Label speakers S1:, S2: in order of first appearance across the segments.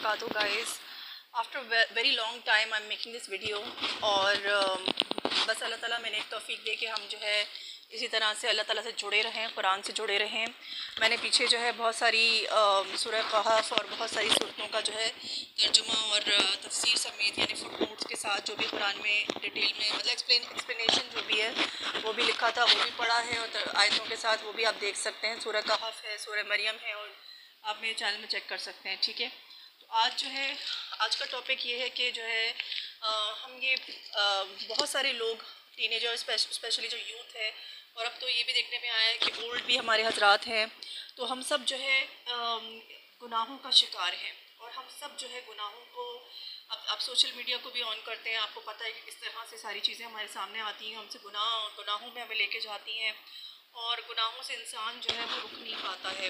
S1: वबरकातुहू guys. After very long time I am making this video और बस अल्लाह ताला मैंने एक तौफीक दे कि हम जो है इसी तरह से अल्लाह ताला से जुड़े रहें, कुरान से जुड़े रहें। मैंने पीछे जो है बहुत सारी सूरह कहफ और बहुत सारी सूरतों का जो है तर्जुमा और तफसीर समेत यानी फुटनोट्स के साथ जो भी कुरान में डिटेल में मतलब एक्सप्लेनेशन जो भी है वो भी लिखा था, वो भी पढ़ा है और आयतों के साथ वो भी आप देख सकते हैं। सूरह कहफ है, सूरह मरियम है और आप मेरे चैनल में चेक कर सकते हैं, ठीक है। तो आज जो है आज का टॉपिक ये है कि जो है हम ये बहुत सारे लोग टीनेजर स्पेशली जो यूथ है और अब तो ये भी देखने में आया है कि ओल्ड भी हमारे हजरात हैं, तो हम सब जो है गुनाहों का शिकार हैं और हम सब जो है गुनाहों को अब आप सोशल मीडिया को भी ऑन करते हैं, आपको पता है कि किस तरह से सारी चीज़ें हमारे सामने आती हैं, हमसे गुनाहों में हमें लेके जाती हैं और गुनाहों से इंसान जो है वो रुक नहीं पाता है।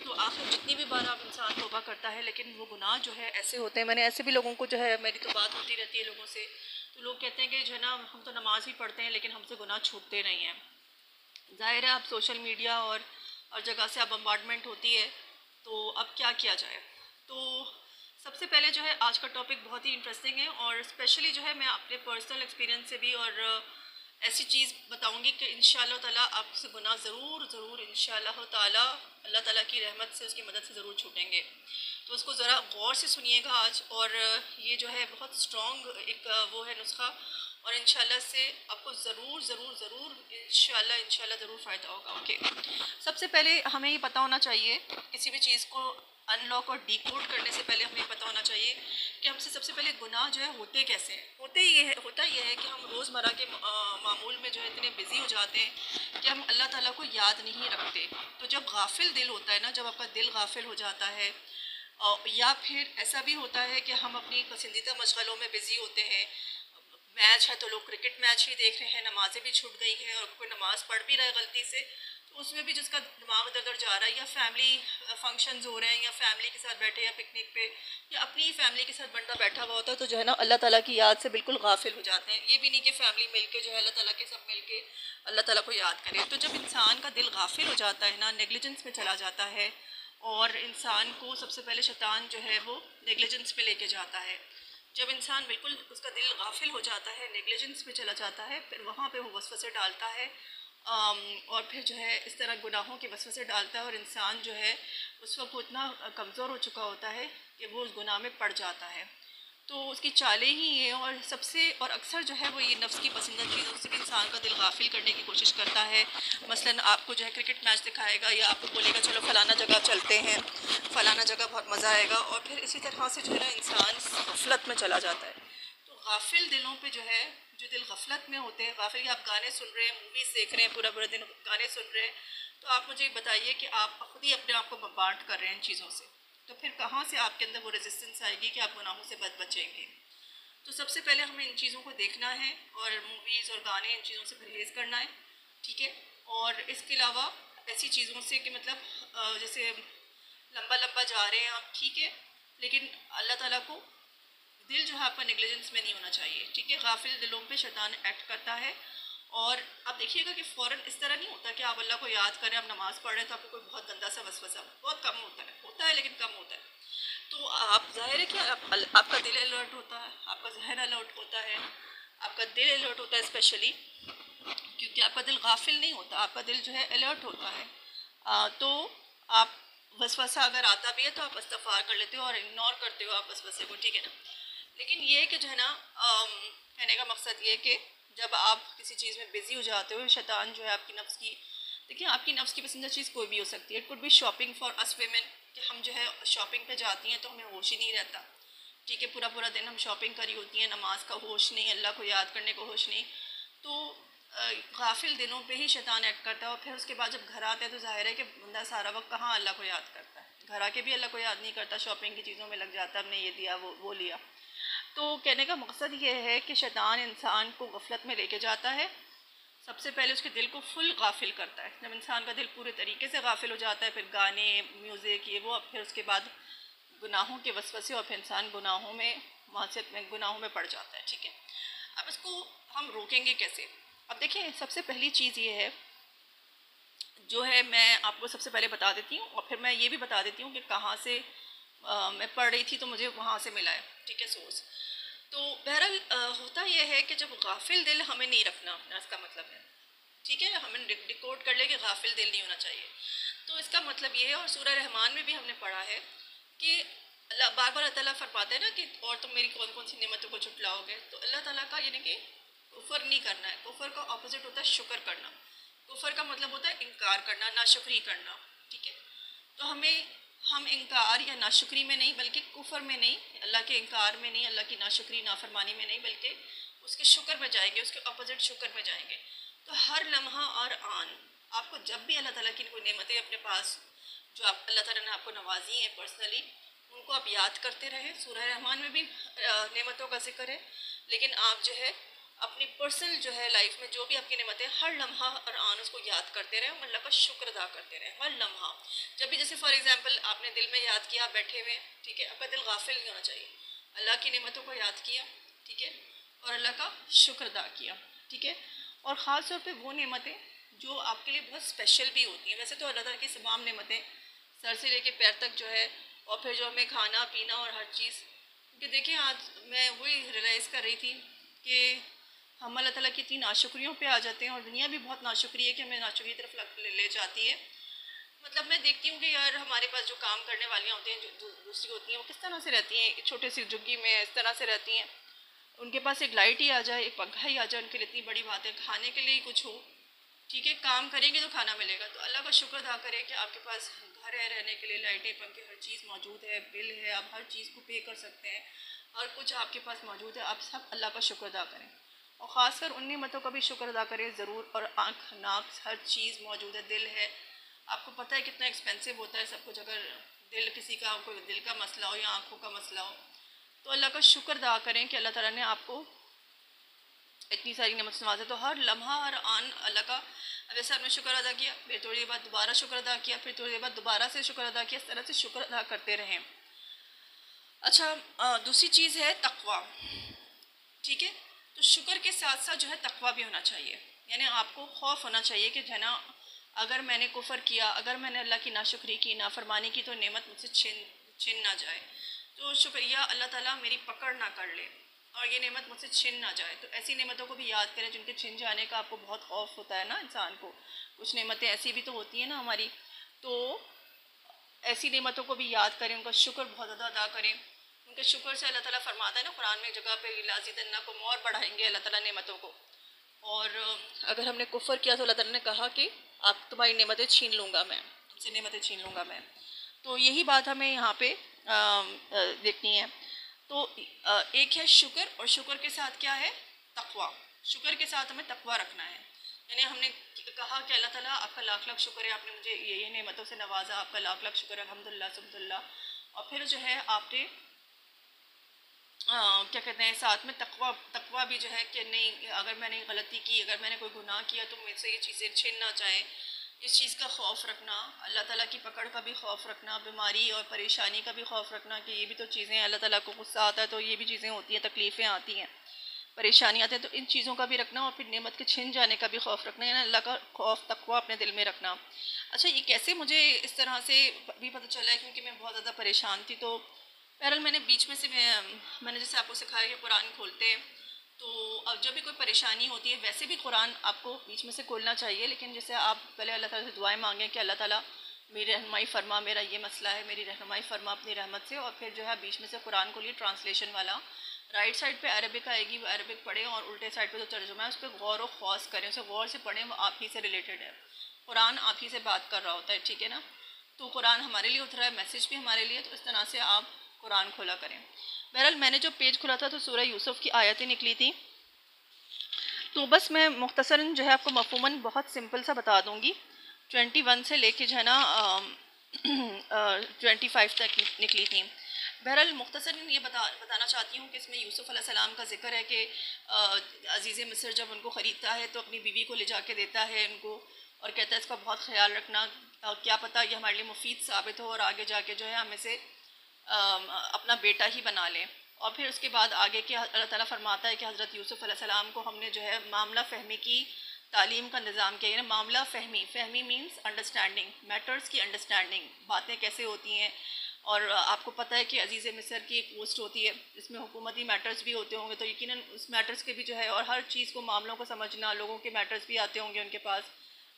S1: तो आखिर जितनी भी बार आप इंसान तौबा करता है लेकिन वो गुनाह जो है ऐसे होते हैं। मैंने ऐसे भी लोगों को जो है, मेरी तो बात होती रहती है लोगों से, तो लोग कहते हैं कि जो है ना हम तो नमाज ही पढ़ते हैं लेकिन हमसे गुनाह छूटते नहीं हैं। ज़ाहिर है आप सोशल मीडिया और जगह से आप बम्बार्डमेंट होती है, तो अब क्या किया जाए। तो सबसे पहले जो है आज का टॉपिक बहुत ही इंटरेस्टिंग है और स्पेशली जो है मैं अपने पर्सनल एक्सपीरियंस से भी और ऐसी चीज़ बताऊंगी कि इंशाअल्लाह ताला आपसे गुनाह ज़रूर इंशाअल्लाह ताला अल्लाह ताला की रहमत से उसकी मदद से ज़रूर छूटेंगे। तो उसको ज़रा गौर से सुनिएगा आज, और ये जो है बहुत स्ट्रॉन्ग एक वो है नुस्खा और इंशाअल्लाह से आपको ज़रूर इंशाअल्लाह ज़रूर फ़ायदा होगा। ओके, सबसे पहले हमें ये पता होना चाहिए, किसी भी चीज़ को अनलॉक और डिकोड करने से पहले हमें पता होना चाहिए कि हमसे सबसे पहले गुनाह जो है होते कैसे हैं। होता ये है कि हम रोज़मर्रा के मामूल में जो है इतने बिज़ी हो जाते हैं कि हम अल्लाह ताला को याद नहीं रखते। तो जब गाफिल दिल होता है ना, जब आपका दिल गाफिल हो जाता है या फिर ऐसा भी होता है कि हम अपनी पसंदीदा मशगलों में बिज़ी होते हैं, मैच है तो लोग क्रिकेट मैच ही देख रहे हैं, नमाज़ें भी छूट गई हैं और कोई नमाज़ पढ़ भी रहा है गलती से, तो उसमें भी जिसका दिमाग इधर उधर जा रहा है, या फैमिली फंक्शंस हो रहे हैं या फैमिली के साथ बैठे या पिकनिक पे या अपनी ही फैमिली के साथ बंदा बैठा हुआ होता है, तो जो है ना अल्लाह ताला की याद से बिल्कुल गाफिल हो जाते हैं। ये भी नहीं कि फैमिली मिलके जो है अल्लाह ताला के सब मिलके अल्लाह ताला को याद करें। तो जब इंसान का दिल गाफिल हो जाता है ना, नेग्लिजेंस में चला जाता है और इंसान को सबसे पहले शैतान जो है वो नेग्लिजेंस में लेके जाता है। जब इंसान बिल्कुल उसका दिल गाफिल हो जाता है, नेग्लिजेंस में चला जाता है, फिर वहाँ पे वो वसवसे डालता है और फिर जो है इस तरह गुनाहों के वसवसे डालता है और इंसान जो है उस वक्त वो इतना कमज़ोर हो चुका होता है कि वो उस गुनाह में पड़ जाता है। तो उसकी चालें ही ये, और सबसे और अक्सर जो है वो ये नफ्स की पसंदीदा चीज़ों से भी इंसान का दिल गाफिल करने की कोशिश करता है। मसलन आपको जो है क्रिकेट मैच दिखाएगा या आपको बोलेगा चलो फ़लाना जगह चलते हैं, फ़लाना जगह बहुत मज़ा आएगा, और फिर इसी तरह से जो है ना इंसान गफलत में चला जाता है। तो गाफिल दिलों पे जो है, जो दिल गफलत में होते हैं, गाफिल आप गाने सुन रहे हैं, मूवीज़ देख रहे हैं, पूरा दिन गाने सुन रहे हैं, तो आप मुझे बताइए कि आप खुद ही अपने आप को बम्बार्ड कर रहे हैं इन चीज़ों से, तो फिर कहाँ से आपके अंदर वो रेजिस्टेंस आएगी कि आप गुनाहों से बचेंगे। तो सबसे पहले हमें इन चीज़ों को देखना है और मूवीज़ और गाने, इन चीज़ों से परहेज़ करना है, ठीक है। और इसके अलावा ऐसी चीज़ों से कि मतलब जैसे लंबा जा रहे हैं आप, ठीक है, लेकिन अल्लाह ताला को दिल जो है आपका नेग्लिजेंस में नहीं होना चाहिए, ठीक है। गाफिल दिलों पे शैतान एक्ट करता है और आप देखिएगा कि फ़ौरन इस तरह नहीं होता कि आप अल्लाह को याद करें, आप नमाज़ पढ़ रहे हैं तो आपको कोई बहुत गंदा सा वसवसा, बहुत कम होता है लेकिन कम होता है। तो आप ज़ाहिर है कि आपका दिल अलर्ट होता है, आपका जहन अलर्ट होता है, आपका दिल अलर्ट होता है स्पेशली क्योंकि आपका दिल गाफिल नहीं होता, आपका दिल जो है अलर्ट होता है। तो आप वसवसा अगर आता भी है तो आप इस्तग़फ़ार कर लेते हो और इग्नोर करते हो आप वसवसे को, ठीक है ना। लेकिन ये कि जो है ना कहने का मकसद ये कि जब आप किसी चीज़ में बिज़ी हो जाते हो, शैतान जो है आपकी नफ्स की, देखिए आपकी नफ्स की पसंदीदा चीज़ कोई भी हो सकती है। It could be shopping for us women, कि हम जो है शॉपिंग पे जाती हैं तो हमें होश ही नहीं रहता, ठीक है, पूरा दिन हम शॉपिंग करी होती है, नमाज का होश नहीं, अल्लाह को याद करने का होश नहीं। तो गाफिल दिनों पे ही शैतान एक्ट करता है और फिर उसके बाद जब घर आता है तो जाहिर है कि बंदा सारा वक्त कहाँ अल्लाह को याद करता है, घर आके भी अल्लाह को याद नहीं करता, शॉपिंग की चीज़ों में लग जाता है, हमने ये दिया वो लिया। तो कहने का मकसद ये है कि शैतान इंसान को गफलत में लेके जाता है, सबसे पहले उसके दिल को फुल गाफिल करता है। जब इंसान का दिल पूरे तरीके से गाफिल हो जाता है, फिर गाने, म्यूज़िक, ये वो, अब फिर उसके बाद गुनाहों के वसवसे और फिर इंसान गुनाहों में, मासियत में, गुनाहों में पड़ जाता है, ठीक है। अब इसको हम रोकेंगे कैसे। अब देखिए सबसे पहली चीज़ ये है जो है, मैं आपको सबसे पहले बता देती हूँ और फिर मैं ये भी बता देती हूँ कि कहाँ से मैं पढ़ रही थी तो मुझे वहाँ से मिला है, ठीक है, सोर्स। तो बहरहाल होता यह है कि जब गाफिल दिल हमें नहीं रखना अपना, इसका मतलब है, ठीक है, हमें डिकोड कर ले कि गाफिल दिल नहीं होना चाहिए। तो इसका मतलब ये है, और सूरह रहमान में भी हमने पढ़ा है कि अल्लाह बार बार अल्लाह ताला फरमाते हैं ना कि और तुम मेरी कौन कौन सी नेमतों को झुटलाओगे। तो अल्लाह ताला का यानी कि कुफर नहीं करना है। कुफर का ऑपोजिट होता है शुक्र करना। कुफर का मतलब होता है इनकार करना, नाशुक्री करना, ठीक है। तो हम इनकार या नाशुक्री में नहीं, बल्कि कुफर में नहीं, अल्लाह के इनकार में नहीं, अल्लाह की नाशुक्री नाफरमानी में नहीं, बल्कि उसके शुक्र में जाएंगे, उसके अपोजिट शुक्र में जाएंगे। तो हर लम्हा और आन आपको जब भी अल्लाह ताला की कोई नेमतें अपने पास जो आप अल्लाह ताला ने आपको नवाजी हैं पर्सनली, उनको आप याद करते रहें। सूरह रहमान में भी नेमतों का जिक्र है, लेकिन आप जो है अपनी पर्सनल जो है लाइफ में जो भी आपकी नेमतें, हर लम्हा और आन उसको याद करते रहें, अल्लाह का शुक्र अदा करते रहें हर लम्हा। जब भी जैसे फॉर एग्जांपल आपने दिल में याद किया, आप बैठे हुए, ठीक है, आपका दिल गाफिल नहीं होना चाहिए, अल्लाह की नेमतों को याद किया, ठीक है, और अल्लाह का शुक्र अदा किया, ठीक है। और ख़ास तौर पे वो नेमतें जो आपके लिए बहुत स्पेशल भी होती हैं। वैसे तो अल्लाह ताला की तमाम नेमतें सर से लेके पैर तक जो है, और फिर जो हमें खाना पीना और हर चीज़, क्योंकि देखिए आज मैं वही रियलाइज़ कर रही थी कि हम अल्लाह ताला की इतनी नाशुक्रियों पे आ जाते हैं, और दुनिया भी बहुत नाशुक्री है कि हमें नाशुक्री की तरफ ले जाती है। मतलब मैं देखती हूँ कि यार हमारे पास जो काम करने वालियाँ होती हैं, जो दूसरी होती हैं, वो किस तरह से रहती हैं, छोटे सी झुग्गी में इस तरह से रहती हैं। उनके पास एक लाइट ही आ जाए, एक पंखा ही आ जाए, उनके लिए इतनी बड़ी बात है। खाने के लिए ही कुछ हो, ठीक है, काम करेंगे तो खाना मिलेगा। तो अल्लाह का शुक्र अदा करें कि आपके पास घर है, रहने के लिए लाइटें, पंखे, हर चीज़ मौजूद है, बिल है, आप हर चीज़ को पे कर सकते हैं, हर कुछ आपके पास मौजूद है। आप सब अल्लाह का शुक्र अदा करें, और ख़ासकर उन नेमतों का भी शुक्र अदा करें ज़रूर। और आँख, नाक, हर चीज़ मौजूद है, दिल है। आपको पता है कितना एक्सपेंसिव होता है सब कुछ। अगर दिल किसी का, कोई दिल का मसला हो या आँखों का मसला हो, तो अल्लाह का शुक्र अदा करें कि अल्लाह ताला ने आपको इतनी सारी नेमत से नवाजा। तो हर लम्हा और आन अल्लाह का, वैसे आपने शुक्र अदा किया, फिर थोड़ी देर बाद दोबारा शुक्र अदा किया, फिर थोड़ी देर बाद दोबारा से शुक्र अदा किया, इस तरह से शुक्र अदा करते रहें। अच्छा, दूसरी चीज़ है तकवा, ठीक है। तो शुक्र के साथ साथ जो है तकवा भी होना चाहिए, यानी आपको खौफ होना चाहिए कि है ना, अगर मैंने कुफर किया, अगर मैंने अल्लाह की नाशुक्री की, नाफरमानी की, तो नेमत मुझसे छिन ना जाए। तो शुक्रिया अल्लाह ताला मेरी पकड़ ना कर ले और ये नेमत मुझसे छिन ना जाए। तो ऐसी नेमतों को भी याद करें जिनके छिन जाने का आपको बहुत खौफ होता है ना इंसान को। कुछ नेमतें ऐसी भी तो होती हैं ना हमारी, तो ऐसी नेमतों को भी याद करें, उनका शुक्र बहुत ज़्यादा अदा करें। उनके शुक्र से अल्लाह ताला फरमाता है ना कुरान में एक जगह पे, लाज़िदन्नकुम, और बढ़ाएंगे अल्लाह ताला नेमतों को। और अगर हमने कुफर किया तो अल्लाह ताला ने कहा कि आप तुम्हारी नेमतें छीन लूँगा मैं, तुमसे नेमतें छीन लूँगा मैं। तो यही बात हमें यहाँ पे देखनी है। तो एक है शुक्र, और शुक्र के साथ क्या है, तकवा। शुक्र के साथ हमें तकवा रखना है। यानी हमने कहा कि अल्लाह ताला आपका लाख लाख शुक्र है, आपने मुझे ये नेमतों से नवाजा, आपका लाख लाख शुक्र है, अल्हम्दुलिल्लाह सुब्हानअल्लाह। और फिर जो है आपने क्या कहते हैं, साथ में तकवा, तकवा भी जो है कि नहीं, अगर मैंने गलती की, अगर मैंने कोई गुनाह किया, तो मुझसे ये चीज़ें छिन ना जाए, इस चीज़ का खौफ रखना, अल्लाह ताला की पकड़ का भी खौफ रखना, बीमारी और परेशानी का भी खौफ रखना कि ये भी तो चीज़ें, अल्लाह ताला को गुस्सा आता है तो ये भी चीज़ें होती हैं, तकलीफ़ें आती हैं, परेशानी आती है, तो इन चीज़ों का भी रखना, और फिर नेमत के छिन जाने का भी खौफ रखना, यानी अल्लाह का खौफ, तकवा अपने दिल में रखना। अच्छा, ये कैसे मुझे इस तरह से भी पता चला है, क्योंकि मैं बहुत ज़्यादा परेशान थी। तो बहरहाल मैंने बीच में से मैंने जैसे आपको सिखाया कि कुरान खोलते हैं, तो अब जब भी कोई परेशानी होती है, वैसे भी कुरान आपको बीच में से खोलना चाहिए, लेकिन जैसे आप पहले अल्लाह ताला से दुआएं मांगें कि अल्लाह ताला मेरी रहनुमाई फरमा, मेरा ये मसला है, मेरी रहनुमाई फरमा अपनी रहमत से, और फिर जो है बीच में से कुरान खोलिए ट्रांसलेशन वाला। राइट साइड पे अरबिक आएगी, वो अरबिक पढ़ें, और उल्टे साइड पे जो तर्जुमा है उस पर गौर व खौस करें, उसे गौर से पढ़ें, वो आप ही से रिलेटेड है, कुरान आप ही से बात कर रहा होता है, ठीक है ना। तो कुरान हमारे लिए उतरा है, मैसेज भी हमारे लिए, तो इस तरह से आप कुरान खोला करें। बहरहाल मैंने जो पेज खुला था तो सूरह यूसुफ की आयतें निकली थी, तो बस मैं मुख्तसरन जो है आपको मफहूमन बहुत सिंपल सा बता दूंगी। 21 से लेके जो है ना 25 तक निकली थी। बहरहाल मुख्तसरन ये बताना चाहती हूँ कि इसमें यूसुफ अलैहिस्सलाम का जिक्र है कि अज़ीज़ मिस्र जब उनको ख़रीदता है तो अपनी बीवी को ले जाके देता है उनको, और कहता है इसका बहुत ख्याल रखना, क्या पता ये हमारे लिए मुफीद साबित हो और आगे जाके जो है हमें से अपना बेटा ही बना लें। और फिर उसके बाद आगे के अल्लाह ताला फरमाता है कि हज़रत यूसुफ अलैहिस्सलाम को हमने जो है मामला फ़हमी की तालीम का निज़ाम किया। यानी मामला फ़हमी, फ़हमी मीन्स अंडरस्टैंडिंग, मैटर्स की अंडरस्टैंडिंग, बातें कैसे होती हैं और आपको पता है कि अजीज़ मिस्र की एक पोस्ट होती है, इसमें हुकूमती मैटर्स भी होते होंगे, तो यकीनन उस मैटर्स के भी जो है, और हर चीज़ को, मामलों को समझना, लोगों के मैटर्स भी आते होंगे उनके पास,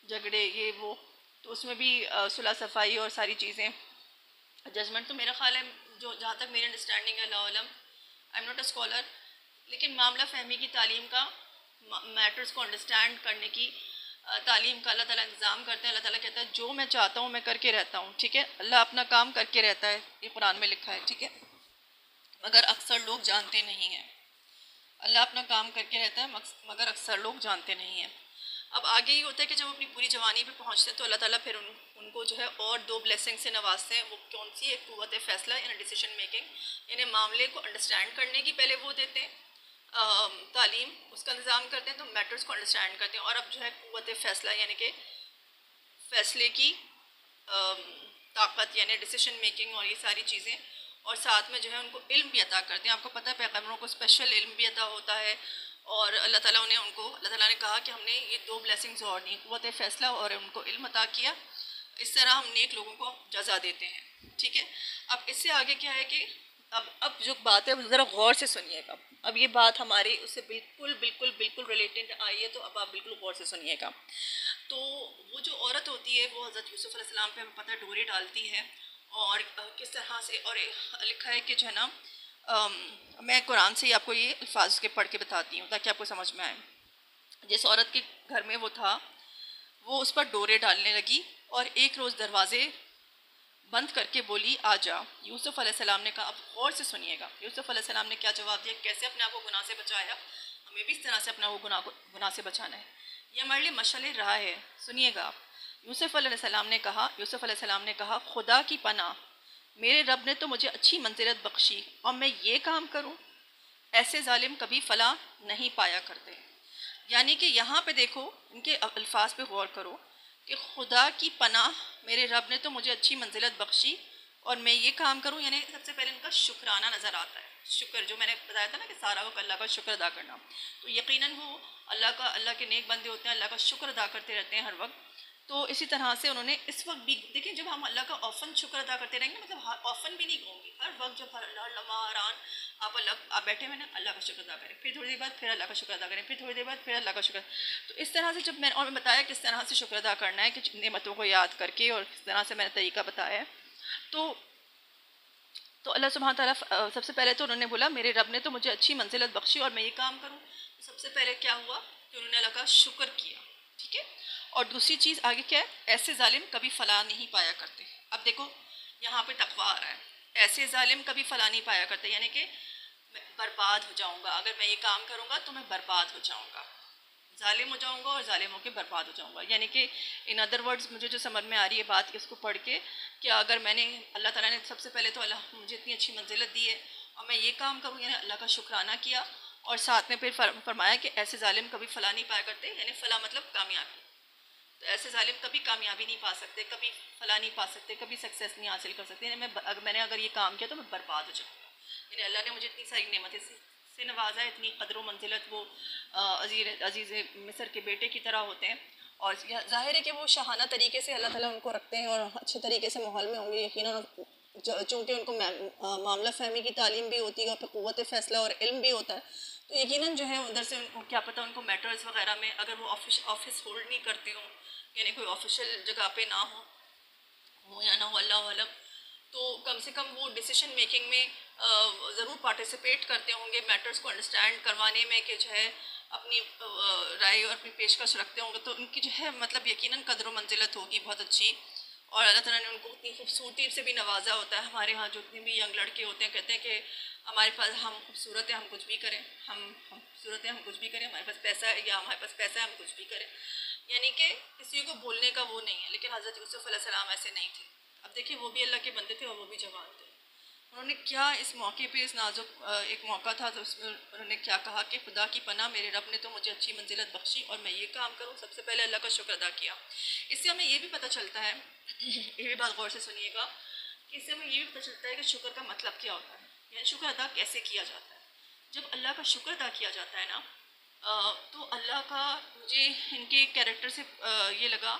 S1: झगड़े ये वो, तो उसमें भी सुलह सफाई और सारी चीज़ें, जजमेंट। तो मेरा ख्याल है, जो जहाँ तक मेरी अंडरस्टैंडिंग है, अल्लाह आलम, I am not a scholar, लेकिन मामला फ़हमी की तालीम का, मैटर्स को अंडरस्टैंड करने की तालीम का अल्लाह ताला इंतज़ाम करते हैं। अल्लाह ताला कहता है जो मैं चाहता हूँ मैं करके रहता हूँ, ठीक है। अल्लाह अपना काम करके रहता है, ये कुरान में लिखा है, ठीक है, मगर अक्सर लोग जानते नहीं हैं। अल्लाह अपना काम करके रहता है, मगर अक्सर लोग जानते नहीं हैं। अब आगे ये होता है कि जब अपनी पूरी जवानी पे पहुँचते हैं तो अल्लाह ताला फिर उनको जो है और 2 ब्लेसिंग से नवाजते हैं। वो कौन सी? एक क़ुव्वत फ़ैसला यानी डिसीजन मेकिंग, यानी मामले को अंडरस्टैंड करने की पहले वो देते हैं तालीम, उसका इंतज़ाम करते हैं, तो मैटर्स को अंडरस्टैंड करते हैं। और अब जो है क़ुव्वत फ़ैसला यानी कि फ़ैसले की ताकत यानी डिसीजन मेकिंग और ये सारी चीज़ें, और साथ में जो है उनको इल्म भी अता करते हैं। आपको पता है पैगम्बरों को स्पेशल इल्म भी अता होता है, और अल्लाह ताला ने उनको, अल्लाह ताला ने कहा कि हमने ये 2 ब्लेसिंग्स और दी, क़ुव्वत फ़ैसला और उनको इल्म अता किया। इस तरह हम नेक लोगों को जज़ा देते हैं, ठीक है। अब इससे आगे क्या है कि अब जो बात है वो ज़रा गौर से सुनिएगा। अब ये बात हमारी उससे बिल्कुल बिल्कुल बिल्कुल रिलेटेड आई है, तो अब आप बिल्कुल गौर से सुनिएगा। तो वो जो औरत होती है वो हज़रत यूसुफ़ अलैहिस्सलाम पे हमें पता है डोरी डालती है, और किस तरह से, और लिखा है कि जो है ना, मैं कुरान से ही आपको ये अल्फाज के पढ़ के बताती हूँ ताकि आपको समझ में आए। जिस औरत के घर में वो था, वो उस पर डोरे डालने लगी और एक रोज़ दरवाजे बंद करके बोली आ जा। यूसुफ़ अलैहिस्सलाम ने कहा, अब गौर से सुनिएगा, यूसुफ़ अलैहिस्सलाम ने क्या जवाब दिया, कैसे अपने आप को गुनाह से बचाया। हमें भी इस तरह से अपना वो गुनाह से बचाना है, ये हमारे लिए मशअल राह है। सुनिएगा आप, यूसुफ़ अलैहिस्सलाम ने कहा, खुदा की पनाह, मेरे रब ने तो मुझे अच्छी मंजिलत बख्शी और मैं ये काम करूं, ऐसे जालिम कभी फला नहीं पाया करते। यानी कि यहाँ पे देखो, इनके अल्फाज पे गौर करो कि खुदा की पनाह, मेरे रब ने तो मुझे अच्छी मंजिलत बख्शी और मैं ये काम करूं, यानी सबसे पहले इनका शुक्राना नज़र आता है। शुक्र, जो मैंने बताया था ना कि सारा वक्त अल्लाह का शुक्र अदा करना, तो यकीनन वो अल्लाह के नेक बंदे होते हैं, अल्लाह का शुक्र अदा करते रहते हैं हर वक्त। तो इसी तरह से उन्होंने इस वक्त भी, देखिए, जब हम अल्लाह का ऑफन शुक्र अदा करते रहेंगे, मतलब ऑफन भी नहीं कहूँगी, हर वक्त, जब हर लम्हा हरान आप बैठे हुए ना, अल्लाह का शुक्र अदा करें, फिर थोड़ी देर बाद फिर अल्लाह का शुक्र अदा करें, फिर थोड़ी देर बाद फिर अल्लाह का शुक्र। तो इस तरह से जब मैं बताया किस तरह से शुक्र अदा करना है, कि नेमतों को याद करके, और किस तरह से मैंने तरीका बताया है। तो अल्लाह सुब्हान ताला, सबसे पहले तो उन्होंने बोला मेरे रब ने तो मुझे अच्छी मंजिलत बख्शी और मैं ये काम करूँ। तो सबसे पहले क्या हुआ कि उन्होंने अल्लाह का शुक्र किया, ठीक है। और दूसरी चीज़ आगे क्या है, ऐसे जालिम कभी फला नहीं पाया करते। अब देखो यहाँ पे तकवा आ रहा है, ऐसे जालिम कभी फला नहीं पाया करते, यानी कि मैं बर्बाद हो जाऊँगा, अगर मैं ये काम करूँगा तो मैं बर्बाद हो जाऊँगा, जालिम हो जाऊँगा और जालिम होकर बर्बाद हो जाऊँगा। यानी कि इन अदर वर्ड्स, मुझे जो समझ में आ रही है बात इसको पढ़ के, कि अगर मैंने, अल्लाह ताला ने सबसे पहले तो अल्लाह मुझे इतनी अच्छी मंजिलत दी है और मैं ये काम करूँ, यानी अल्लाह का शुक्राना किया, और साथ में फिर फरमाया कि ऐसे जालिम कभी फला नहीं पाया करते, यानी फला मतलब कामयाबी। तो ऐसे जालिम कभी कामयाबी नहीं पा सकते, कभी फला नहीं पा सकते, कभी सक्सेस नहीं हासिल कर सकते, यानी मैंने अगर ये काम किया तो मैं बर्बाद हो जाऊँगा। यानी अल्लाह ने मुझे इतनी सारी नेमतें से नवाजा है, इतनी कदर मंजिलत, वो अजीज़ मिस्र के बेटे की तरह होते हैं, और ज़ाहिर है कि वो शाहाना तरीके से अल्लाह ताला उनको रखते हैं और अच्छे तरीके से माहौल में होंगे यकीनन, चूँकि उनको मामला फ़हमी की तालीम भी होती है और फिर क़ुव्वत फ़ैसला और इल्म भी होता है, तो यकीनन जो है उधर से उनको क्या पता, उनको मैटर्स वगैरह में अगर वो ऑफिस होल्ड नहीं करते हों, यानी कोई ऑफिशियल जगह पे ना हो या ना हो, अल्लाह आलम, तो कम से कम वो डिसीजन मेकिंग में ज़रूर पार्टिसिपेट करते होंगे, मैटर्स को अंडरस्टैंड करवाने में, कि जो है अपनी राय और अपनी पेशकश रखते होंगे, तो उनकी जो है मतलब यकीनन कदर मंजिलत होगी बहुत अच्छी। और अल्लाह ताला ने उनको उतनी खूबसूरती से भी नवाजा होता है। हमारे यहाँ जो जितने भी यंग लड़के होते हैं कहते हैं कि हमारे पास, हम खूबसूरत हैं, हम कुछ भी करें, हम खूबसूरत हैं, हम कुछ भी करें, हमारे पास पैसा है, या हमारे पास पैसा है, हम कुछ भी करें, यानी कि किसी को बोलने का वो नहीं है। लेकिन हज़रत यूसुफ़ अलैहिस्सलाम ऐसे नहीं थे। अब देखिए, वो भी अल्लाह के बंदे थे और वो भी जवान थे। उन्होंने क्या इस मौके पे, इस नाजुक एक मौका था, तो उसमें उन्होंने क्या कहा कि खुदा की पनाह, मेरे रब ने तो मुझे अच्छी मंजिलत बख्शी और मैं ये काम करूँ। सबसे पहले अल्लाह का शुक्र अदा किया। इससे हमें ये भी पता चलता है, ये भी बात गौर से सुनिएगा, कि इससे हमें ये भी पता चलता है कि शुक्र का मतलब क्या होता है, यानी शुक्र अदा कैसे किया जाता है। जब अल्लाह का शुक्र अदा किया जाता है ना, तो अल्लाह का, मुझे इनके कैरेक्टर से ये लगा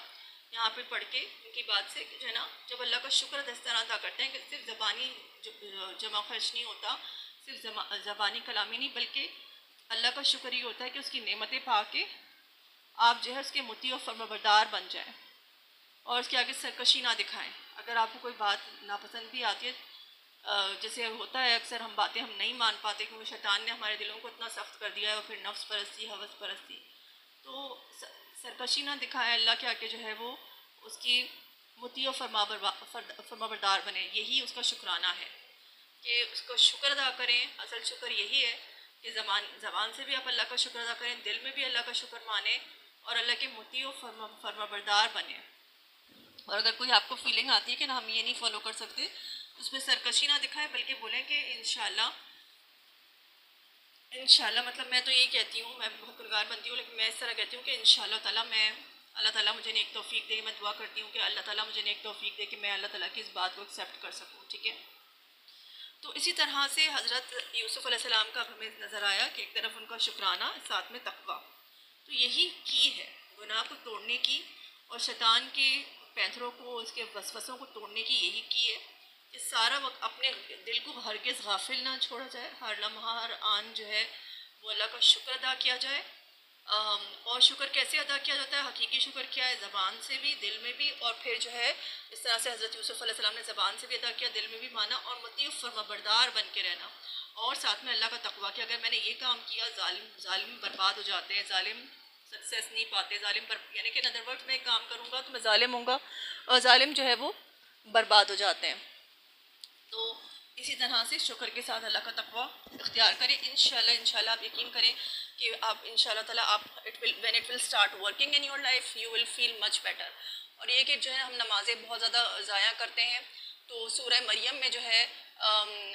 S1: यहाँ पे पढ़ के इनकी बात से जो है ना, जब अल्लाह का शुक्र इस तरह अदा करते हैं कि सिर्फ ज़बानी जमा खर्च नहीं होता, सिर्फ ज़बानी कलामी नहीं, बल्कि अल्लाह का शुक्र ये होता है कि उसकी नेमतें पा के आप जो है उसके मुती और फर्माबरदार बन जाएं और उसके आगे सरकशी ना दिखाएं। अगर आपको कोई बात नापसंद भी आती है, जैसे होता है अक्सर हम बातें हम नहीं मान पाते क्योंकि शैतान ने हमारे दिलों को इतना सख्त कर दिया है, और फिर नफ्स परस्ती, हवस परस्ती, तो सरकशी ना दिखाएं अल्लाह के आगे, जो है वो उसकी मुती और फरमाबरदार बने। यही उसका शुक्राना है कि उसको शुक्र अदा करें। असल शुक्र यही है कि ज़बान से भी आप अल्लाह का शुक्र अदा करें, दिल में भी अल्लाह का शुक्र माने और अल्लाह के मुती और फरमाबरदार बने। और अगर कोई आपको फीलिंग आती है कि ना हम ये नहीं फॉलो कर सकते, तो उसमें सरकशी ना दिखाएं, बल्कि बोलें कि इंशाल्लाह मतलब मैं तो यही कहती हूँ, मैं बहुत गुनहगार बनती हूँ, लेकिन मैं इस तरह कहती हूँ कि इंशाल्लाह ताला अल्लाह ताला मुझे नेक तौफीक दे। मैं दुआ करती हूँ कि अल्लाह ताला मुझे नेक तौफीक दे कि मैं अल्लाह ताला की इस बात को एक्सेप्ट कर सकूँ। ठीक है, तो इसी तरह से हज़रत यूसुफ़ अलैहिस्सलाम का हमें नज़र आया कि एक तरफ उनका शुक्राना, साथ में तक़वा। तो यही की है गुनाह को तोड़ने की और शैतान के पैंथरों को, उसके वसवसों को तोड़ने की, यही की है कि सारा वक्त अपने दिल को हरगिज़ गाफिल ना छोड़ा जाए। हर लम्हा, हर आन जो है वो अल्लाह का शुक्र अदा किया जाए। और शुक्र कैसे अदा किया जाता है, हकीकी शुक्र क्या है, ज़बान से भी, दिल में भी, और फिर जो है इस तरह से हज़रत यूसुफ़ अलैहिस्सलाम ने ज़बान से भी अदा किया, दिल में भी माना, और मुती फर्माबरदार बन के रहना, और साथ में अल्लाह का तक़वा कि अगर मैंने ये काम किया, जालिम बर्बाद हो जाते हैं, जालिम सक्सेस नहीं पाते, जालिम पर यानी कि अदर वर्ड में काम करूँगा तो मैं जालिम हूँगा, और जालिम जो है वो बर्बाद हो जाते हैं। तो इसी तरह से शुक्र के साथ अल्लाह का तक़वा इख्तियार करें। इंशाल्लाह आप यकीन करें कि आप इंशाल्लाह ताला आप when it will start working in your life you will feel much better. और ये कि जो है हम नमाज़ें बहुत ज़्यादा ज़ाया करते हैं, तो सूरह मरियम में जो है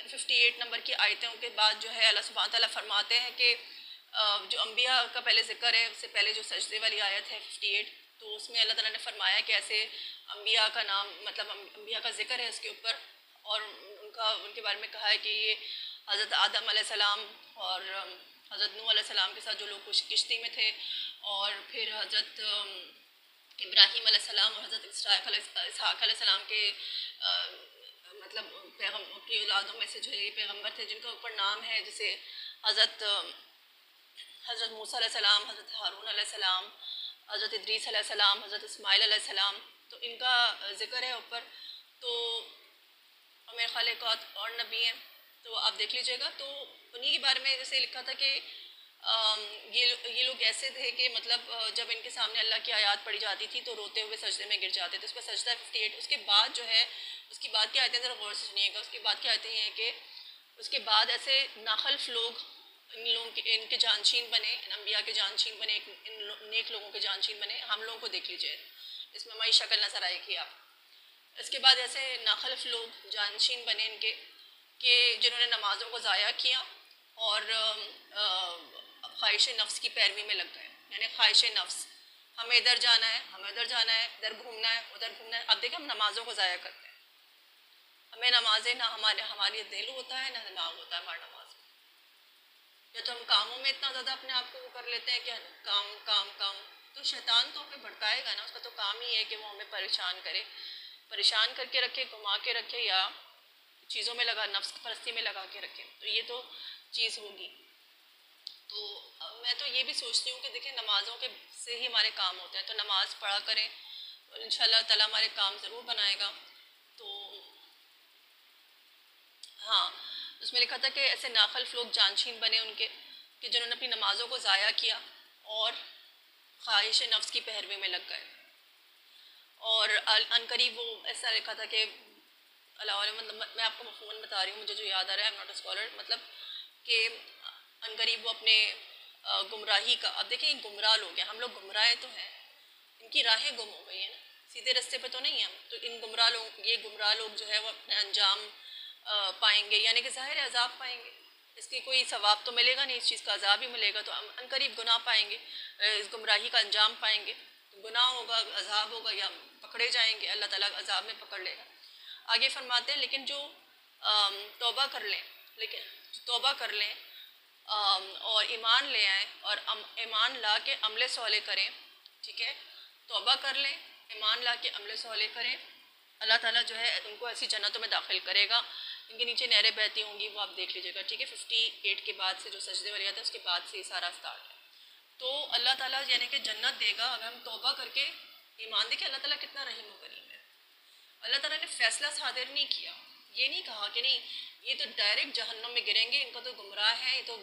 S1: 58 नंबर की आयतों के बाद जो है अल्लाह सुब्हान ताला फरमाते हैं कि जो अम्बिया का पहले ज़िक्र है, उससे पहले जो सजदे वाली आयत है 58, तो उसमें अल्लाह ताला ने फरमाया कि ऐसे अम्बिया का नाम, मतलब अम्बिया का ज़िक्र है उसके ऊपर, और उनके बारे में कहा है कि ये हज़रत आदम अलैहिस्सलाम और हज़रत नूह अलैहिस्सलाम के साथ जो लोग कुछ किश्ती में थे, और फिर हज़रत इब्राहीम अलैहिस्सलाम और हज़रत इसहाक़ अलैहिस्सलाम के मतलब पैगम की औलादों में से जो ये पैगम्बर थे जिनका ऊपर नाम है, जैसे हज़रत मूसा अलैहिस्सलाम, हज़रत हारून अलैहिस्सलाम, हज़रत इद्रीस अलैहिस्सलाम, हज़रत इस्माइल अलैहिस्सलाम, तो इनका ज़िक्र है ऊपर। तो और मेरे ख्याल एक और नबी हैं, तो आप देख लीजिएगा। तो उन्हीं के बारे में जैसे लिखा था कि ये लोग ऐसे थे कि मतलब जब इनके सामने अल्लाह की आयत पढ़ी जाती थी तो रोते हुए सजदे में गिर जाते थे। उसका सजदा 58। उसके बाद जो है उसकी बात क्या आते हैं, ज़रा गौर से सुनिएगा। उसकी बात क्या आती हैं कि उसके बाद ऐसे नाखल्फ लोग इन लोगों के, इनके जानशीन बने, इन अम्बिया के जानशीन बने, इन नेक लोगों के जानशीन बने। हम लोगों को देख लीजिए, इसमें हमारी शक्ल नज़र आएगी आप। इसके बाद ऐसे नाखलफ लोग जानशीन बने इनके कि जिन्होंने नमाज़ों को ज़ाया किया और ख्वाहिश नफ्स की पैरवी में लग गए। यानी ख्वाहिश नफ्स, हमें इधर जाना है, हमें उधर जाना है, इधर घूमना है, उधर घूमना है। अब देखिए हम नमाज़ों को ज़ाया करते हैं, हमें नमाजें ना हमारी दिल होता है ना दिमाग होता है हमारा नमाज में। या तो हम कामों में इतना ज़्यादा अपने आप को वो कर लेते हैं कि काम काम काम, तो शैतान तो हमें भड़काएगा ना। उसका तो काम ही है कि वो हमें परेशान करके रखे, घुमा के रखे, या चीज़ों में लगा, नफ्स परस्ती में लगा के रखे। तो ये तो चीज़ होगी। तो मैं तो ये भी सोचती हूँ कि देखिए नमाज़ों के से ही हमारे काम होते हैं, तो नमाज पढ़ा करें और इंशाल्लाह ताला हमारे काम ज़रूर बनाएगा। तो हाँ, उसमें लिखा था कि ऐसे नाखल्फ लोग जानशीन बने उनके कि जिन्होंने अपनी नमाज़ों को ज़ाया किया और ख्वाहिश नफ्स की पैरवी में लग गए। और अनकरीब वो ऐसा लिखा था कि मतलब मैं आपको मफ़हूमन बता रही हूँ, मुझे जो याद आ रहा है, आई एम नॉट अ स्कॉलर, मतलब कि अनकरीब वो अपने गुमराही का, अब देखिए गुमराह लोग हैं, हम लोग गुमराह तो हैं, इनकी राहें गुम हो गई हैं ना, सीधे रास्ते पे तो नहीं है हम। तो इन ये गुमराह लोग जो है वो अपने अंजाम पाएंगे, यानी कि ज़ाहिर है अजाब पाएंगे। इसकी कोई सवाब तो मिलेगा नहीं, इस चीज़ का अजाब ही मिलेगा। तो अनकरीब गुनाह पाएंगे, इस गुमराही का अंजाम पाएंगे, तो गुनाह होगा, अजाब होगा, या पकड़े जाएंगे, अल्लाह ताला अजाब में पकड़ लेगा। आगे फरमाते हैं लेकिन जो तौबा कर लें, और ईमान ले आएँ और ईमान ला के अमले सौले करें, ठीक है, तौबा कर लें ईमान ला के अमल सोले करें, अल्लाह ताला जो है उनको ऐसी जन्नतों में दाखिल करेगा, इनके नीचे नहरें बहती होंगी, वो आप देख लीजिएगा, ठीक है। 58 के बाद से जो सजदे वाली आता है उसके बाद से ये सारा स्टार्ट है। तो अल्लाह ताला यानी कि जन्नत देगा अगर हम तौबा करके ईमान देखें। अल्लाह ताला कितना रहीम व करीम है। अल्लाह ताला ने फैसला सादिर नहीं किया, ये नहीं कहा कि नहीं ये तो डायरेक्ट जहन्नुम में गिरेंगे, इनका तो गुमराह है, ये तो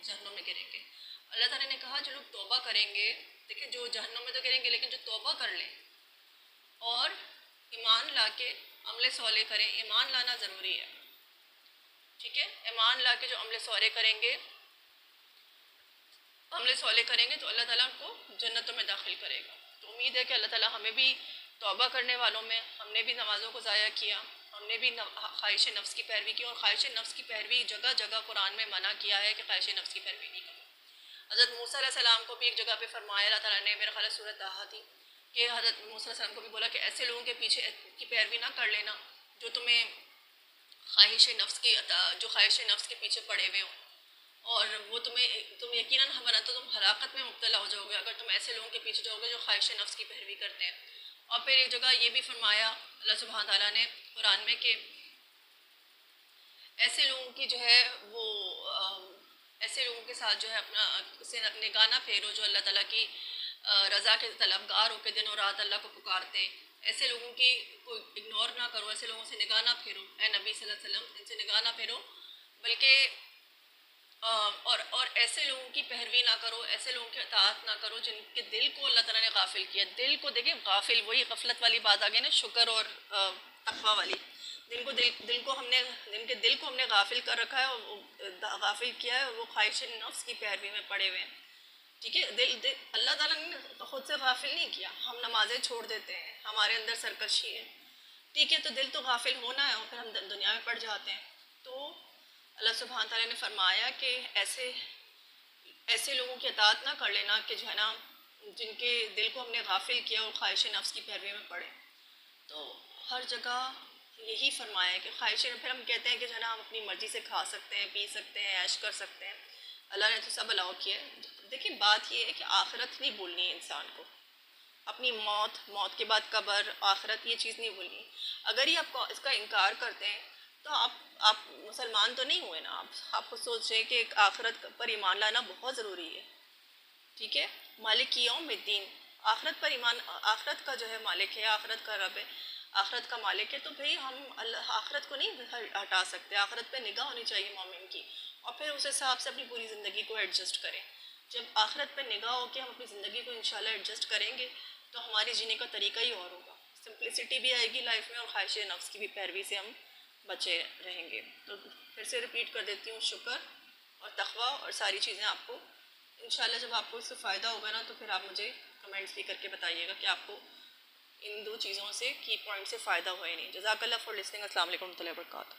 S1: जहन्नुम में गिरेंगे। अल्लाह ताला ने कहा जो लोग तौबा करेंगे, देखिए जो जहन्नुम में तो गिरेंगे लेकिन जो तौबा कर लें और ईमान ला के अमले सौले करें, ईमान लाना ज़रूरी है, ठीक है। ईमान ला के जो अमले सौले करेंगे तो अल्लाह ताला उनको जन्नतों में दाखिल करेगा। तो उम्मीद है कि अल्लाह ताला हमें भी तौबा करने वालों में, हमने भी नमाज़ों को ज़ाया किया, हमने भी ख्वाहिश नफ्स की पैरवी की, और ख्वाहिश नफ्स की पैरवी जगह जगह कुरान में मना किया है कि ख्वाहिश नफ्स की पैरवी नहीं करो। हज़रत मूसा अलैहिस्सलाम को भी एक जगह पे फरमाया अल्लाह ताला ने, मेरा ख्याल सूरत ताहा थी, कि हज़रत मूसा अलैहिस्सलाम को भी बोला कि ऐसे लोगों के पीछे की पैरवी ना कर लेना जो तुम्हें ख्वाहिश नफ्स की जो ख्वाहिश नफ्स के पीछे पड़े हुए हों, और वो तुम यकीनन हमारा तो तुम हलाकत में मुब्तला हो जाओगे अगर तुम ऐसे लोगों के पीछे जाओगे जो ख्वाहिश नफ्स की पैरवी करते हैं। और फिर एक जगह ये भी फरमाया अल्लाह सुब्हान ताला ने कुरान में कि ऐसे लोगों की जो है वो ऐसे लोगों के साथ जो है अपना से निगाह ना फेरो जो अल्लाह ताला की रज़ा के तलबगार होकर दिन और रात अल्लाह को पुकारते हैं। ऐसे लोगों की को इग्नोर ना करो, ऐसे लोगों से निगाह ना फेरो, ए नबी सल्लल्लाहु अलैहि वसल्लम इनसे निगाह ना फेरो, बल्कि और ऐसे लोगों की पैरवी ना करो, ऐसे लोगों की अताअत ना करो जिनके दिल को अल्लाह ताला ने गाफिल किया। दिल को देखिए गाफिल, वही गफलत वाली बात आ गई ना, शुक्र और तकवा वाली। दिल को हमने गाफिल कर रखा है, और गाफिल किया है, और वो ख्वाहिश नफ्स की पैरवी में पड़े हुए हैं, ठीक है। अल्लाह ताला ने खुद से गाफिल नहीं किया, हम नमाजें छोड़ देते हैं, हमारे अंदर सरकशी है, ठीक है। तो दिल तो गाफिल होना है और फिर हम दुनिया में पड़ जाते हैं। तो अल्लाह सुब्हान ताला ने फरमाया कि ऐसे लोगों की अताअत ना कर लेना कि जो है ना जिनके दिल को हमने गाफिल किया और ख्वाहिश नफ्स की पैरवी में पड़े। तो हर जगह यही फरमाया है कि ख्वाहिश, फिर हम कहते हैं कि जो है ना हम अपनी मर्ज़ी से खा सकते हैं, पी सकते हैं, ऐश कर सकते हैं, अल्लाह ने तो सब अलाउ किया है। देखिए बात ये है कि आखिरत नहीं भूलनी है इंसान को, अपनी मौत के बाद कब्र, आखिरत, ये चीज़ नहीं भूलनी। अगर ये आपको इसका इनकार करते हैं तो आप मुसलमान तो नहीं हुए ना। आप खुद सोचें कि एक आखिरत पर ईमान लाना बहुत ज़रूरी है, ठीक है। मालिक यौमिद्दीन, आखिरत पर ईमान, आखिरत का जो है मालिक है, आखिरत का रब है, आखिरत का मालिक है, तो भाई हम आखिरत को नहीं हटा सकते। आखिरत पे निगाह होनी चाहिए मोमिन की, और फिर उस हिसाब से अपनी पूरी ज़िंदगी को एडजस्ट करें। जब आखिरत पे निगाह हो के हम अपनी ज़िंदगी को इंशाल्लाह एडजस्ट करेंगे तो हमारे जीने का तरीका ही और होगा, सिंपलिसिटी भी आएगी लाइफ में, और ख्वाहिश नफ्स की भी पैरवी से हम बचे रहेंगे। तो फिर से रिपीट कर देती हूँ, शुक्र और तक़वा और सारी चीज़ें आपको इंशाल्लाह जब आपको इससे फ़ायदा होगा ना तो फिर आप मुझे कमेंट्स भी करके बताइएगा कि आपको इन दो चीज़ों से की पॉइंट से फ़ायदा हुआ ही नहीं। जज़ाकल्लाह फॉर लिसनिंग। अस्सलाम वालेकुम व रहमतुल्लाहि व बरकातुहू।